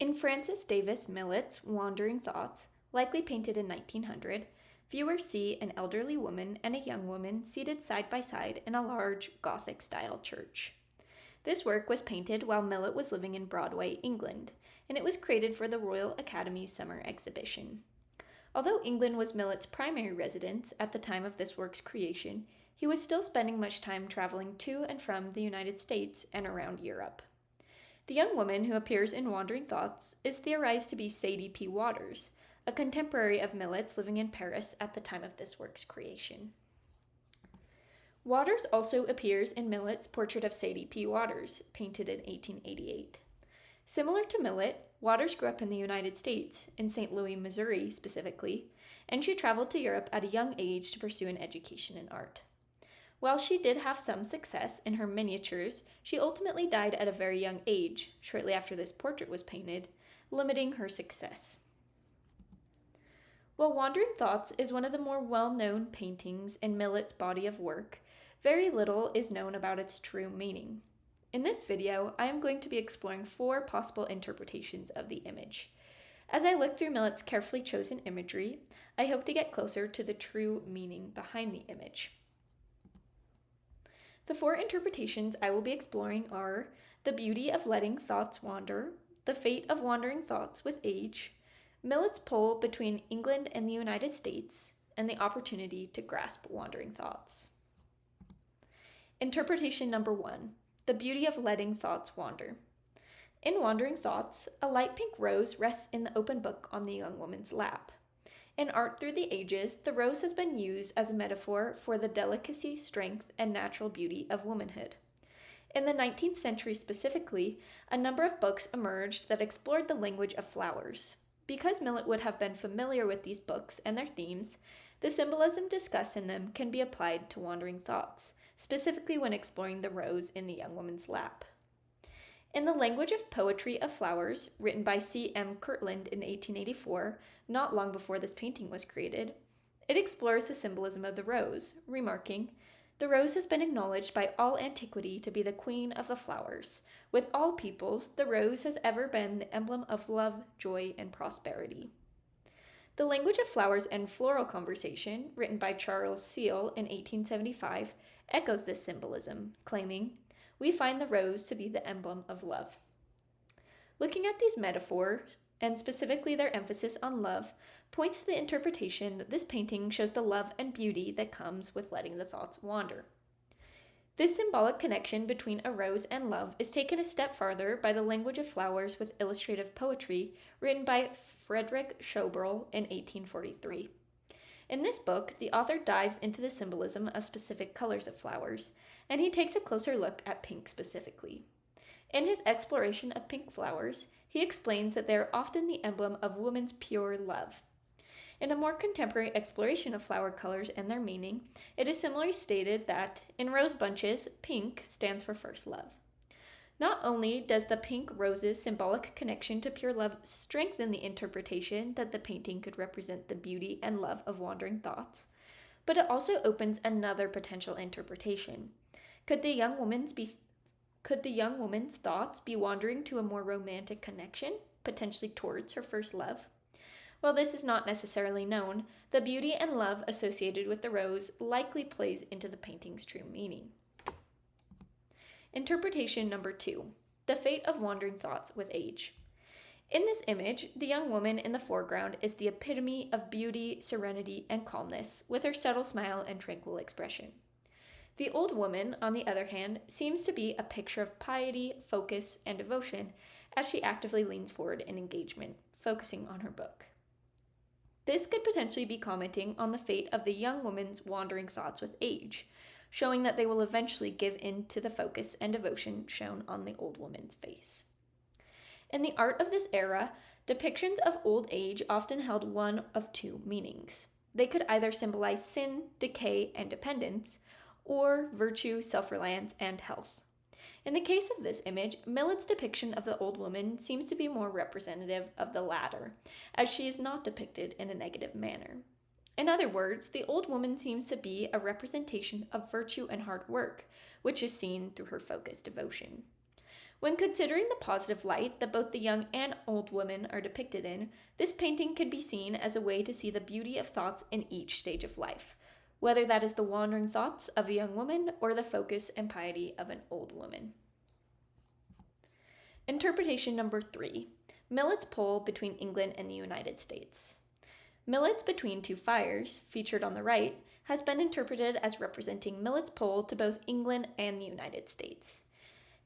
In Francis Davis Millet's Wandering Thoughts, likely painted in 1900, viewers see an elderly woman and a young woman seated side by side in a large Gothic style church. This work was painted while Millet was living in Broadway, England, and it was created for the Royal Academy's summer exhibition. Although England was Millet's primary residence at the time of this work's creation, he was still spending much time traveling to and from the United States and around Europe. The young woman who appears in Wandering Thoughts is theorized to be Sadie P. Waters, a contemporary of Millet's living in Paris at the time of this work's creation. Waters also appears in Millet's portrait of Sadie P. Waters, painted in 1888. Similar to Millet, Waters grew up in the United States, in St. Louis, Missouri specifically, and she traveled to Europe at a young age to pursue an education in art. While she did have some success in her miniatures, she ultimately died at a very young age, shortly after this portrait was painted, limiting her success. While Wandering Thoughts is one of the more well-known paintings in Millet's body of work, very little is known about its true meaning. In this video, I am going to be exploring 4 possible interpretations of the image. As I look through Millet's carefully chosen imagery, I hope to get closer to the true meaning behind the image. The 4 interpretations I will be exploring are the beauty of letting thoughts wander, the fate of wandering thoughts with age, Millet's pull between England and the United States, and the opportunity to grasp wandering thoughts. Interpretation number 1, the beauty of letting thoughts wander. In Wandering Thoughts, a light pink rose rests in the open book on the young woman's lap. In art through the ages, the rose has been used as a metaphor for the delicacy, strength, and natural beauty of womanhood. In the 19th century specifically, a number of books emerged that explored the language of flowers. Because Millet would have been familiar with these books and their themes, the symbolism discussed in them can be applied to Wandering Thoughts, specifically when exploring the rose in the young woman's lap. In The Language of Poetry of Flowers, written by C.M. Kirtland in 1884, not long before this painting was created, it explores the symbolism of the rose, remarking, "The rose has been acknowledged by all antiquity to be the queen of the flowers. With all peoples, the rose has ever been the emblem of love, joy, and prosperity." The Language of Flowers and Floral Conversation, written by Charles Seale in 1875, echoes this symbolism, claiming, "We find the rose to be the emblem of love." Looking at these metaphors, and specifically their emphasis on love, points to the interpretation that this painting shows the love and beauty that comes with letting the thoughts wander. This symbolic connection between a rose and love is taken a step farther by The Language of Flowers with Illustrative Poetry, written by Frederick Schoberl in 1843. In this book, the author dives into the symbolism of specific colors of flowers, and he takes a closer look at pink specifically. In his exploration of pink flowers, he explains that they are often the emblem of woman's pure love. In a more contemporary exploration of flower colors and their meaning, it is similarly stated that, in rose bunches, pink stands for first love. Not only does the pink rose's symbolic connection to pure love strengthen the interpretation that the painting could represent the beauty and love of wandering thoughts, but it also opens another potential interpretation. Could the young woman's thoughts be wandering to a more romantic connection, potentially towards her first love? While this is not necessarily known, the beauty and love associated with the rose likely plays into the painting's true meaning. Interpretation number 2, the fate of wandering thoughts with age. In this image, the young woman in the foreground is the epitome of beauty, serenity, and calmness, with her subtle smile and tranquil expression. The old woman, on the other hand, seems to be a picture of piety, focus, and devotion as she actively leans forward in engagement, focusing on her book. This could potentially be commenting on the fate of the young woman's wandering thoughts with age, showing that they will eventually give in to the focus and devotion shown on the old woman's face. In the art of this era, depictions of old age often held one of 2 meanings. They could either symbolize sin, decay, and dependence, or virtue, self-reliance, and health. In the case of this image, Millet's depiction of the old woman seems to be more representative of the latter, as she is not depicted in a negative manner. In other words, the old woman seems to be a representation of virtue and hard work, which is seen through her focused devotion. When considering the positive light that both the young and old women are depicted in, this painting can be seen as a way to see the beauty of thoughts in each stage of life, whether that is the wandering thoughts of a young woman or the focus and piety of an old woman. Interpretation number 3. Millet's pole between England and the United States. Millet's Between Two Fires, featured on the right, has been interpreted as representing Millet's pole to both England and the United States.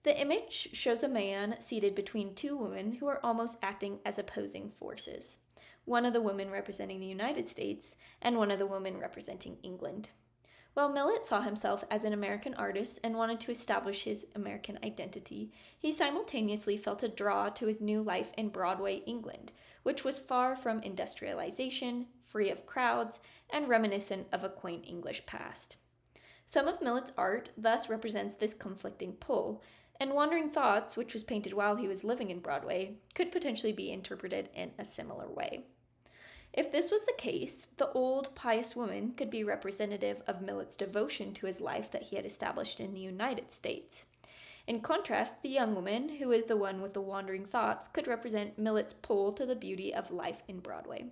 The image shows a man seated between two women who are almost acting as opposing forces, one of the women representing the United States and one of the women representing England. While Millet saw himself as an American artist and wanted to establish his American identity, he simultaneously felt a draw to his new life in Broadway, England, which was far from industrialization, free of crowds, and reminiscent of a quaint English past. Some of Millet's art thus represents this conflicting pull, and Wandering Thoughts, which was painted while he was living in Broadway, could potentially be interpreted in a similar way. If this was the case, the old, pious woman could be representative of Millet's devotion to his life that he had established in the United States. In contrast, the young woman, who is the one with the wandering thoughts, could represent Millet's pull to the beauty of life in Broadway.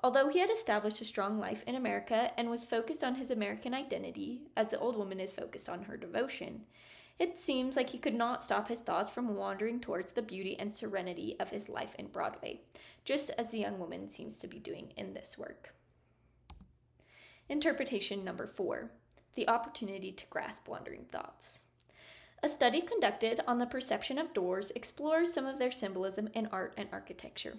Although he had established a strong life in America and was focused on his American identity, as the old woman is focused on her devotion, it seems like he could not stop his thoughts from wandering towards the beauty and serenity of his life in Broadway, just as the young woman seems to be doing in this work. Interpretation number 4. The opportunity to grasp wandering thoughts. A study conducted on the perception of doors explores some of their symbolism in art and architecture.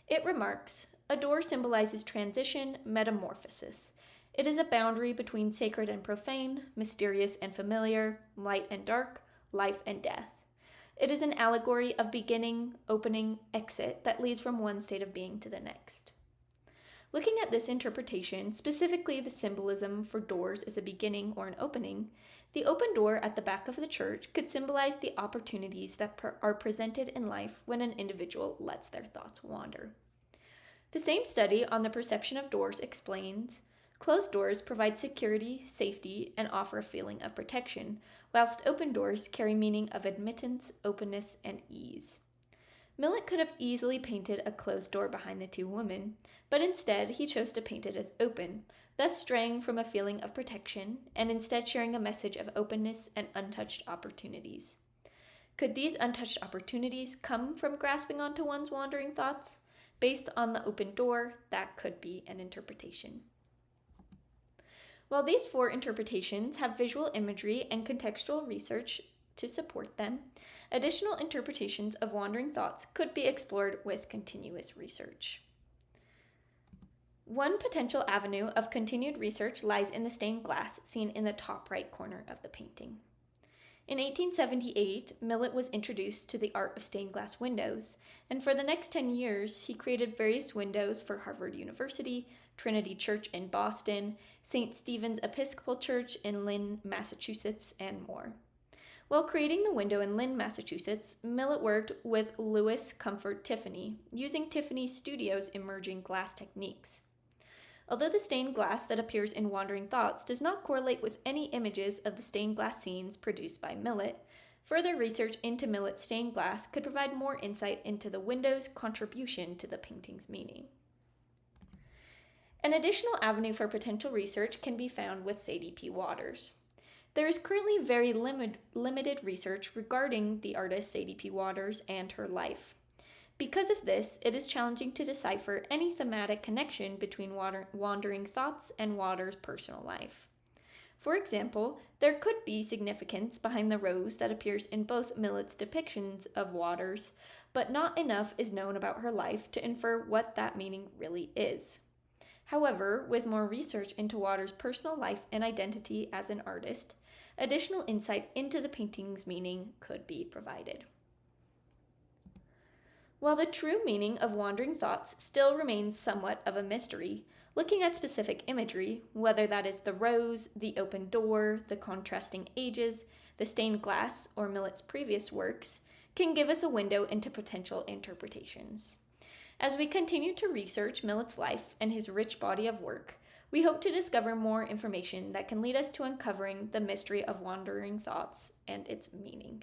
It remarks, a door symbolizes transition, metamorphosis. It is a boundary between sacred and profane, mysterious and familiar, light and dark, life and death. It is an allegory of beginning, opening, exit that leads from one state of being to the next. Looking at this interpretation, specifically the symbolism for doors as a beginning or an opening, the open door at the back of the church could symbolize the opportunities that are presented in life when an individual lets their thoughts wander. The same study on the perception of doors explains, closed doors provide security, safety, and offer a feeling of protection, whilst open doors carry meaning of admittance, openness, and ease. Millet could have easily painted a closed door behind the two women, but instead he chose to paint it as open, thus straying from a feeling of protection and instead sharing a message of openness and untouched opportunities. Could these untouched opportunities come from grasping onto one's wandering thoughts? Based on the open door, that could be an interpretation. While these 4 interpretations have visual imagery and contextual research to support them, additional interpretations of wandering thoughts could be explored with continuous research. One potential avenue of continued research lies in the stained glass seen in the top right corner of the painting. In 1878, Millet was introduced to the art of stained glass windows, and for the next 10 years, he created various windows for Harvard University, Trinity Church in Boston, St. Stephen's Episcopal Church in Lynn, Massachusetts, and more. While creating the window in Lynn, Massachusetts, Millet worked with Louis Comfort Tiffany, using Tiffany Studio's emerging glass techniques. Although the stained glass that appears in Wandering Thoughts does not correlate with any images of the stained glass scenes produced by Millet, further research into Millet's stained glass could provide more insight into the window's contribution to the painting's meaning. An additional avenue for potential research can be found with Sadie P. Waters. There is currently very limited research regarding the artist Sadie P. Waters and her life. Because of this, it is challenging to decipher any thematic connection between Wandering Thoughts and Waters' personal life. For example, there could be significance behind the rose that appears in both Millet's depictions of Waters, but not enough is known about her life to infer what that meaning really is. However, with more research into Waters' personal life and identity as an artist, additional insight into the painting's meaning could be provided. While the true meaning of Wandering Thoughts still remains somewhat of a mystery, looking at specific imagery, whether that is the rose, the open door, the contrasting ages, the stained glass, or Millet's previous works, can give us a window into potential interpretations. As we continue to research Millet's life and his rich body of work, we hope to discover more information that can lead us to uncovering the mystery of Wandering Thoughts and its meaning.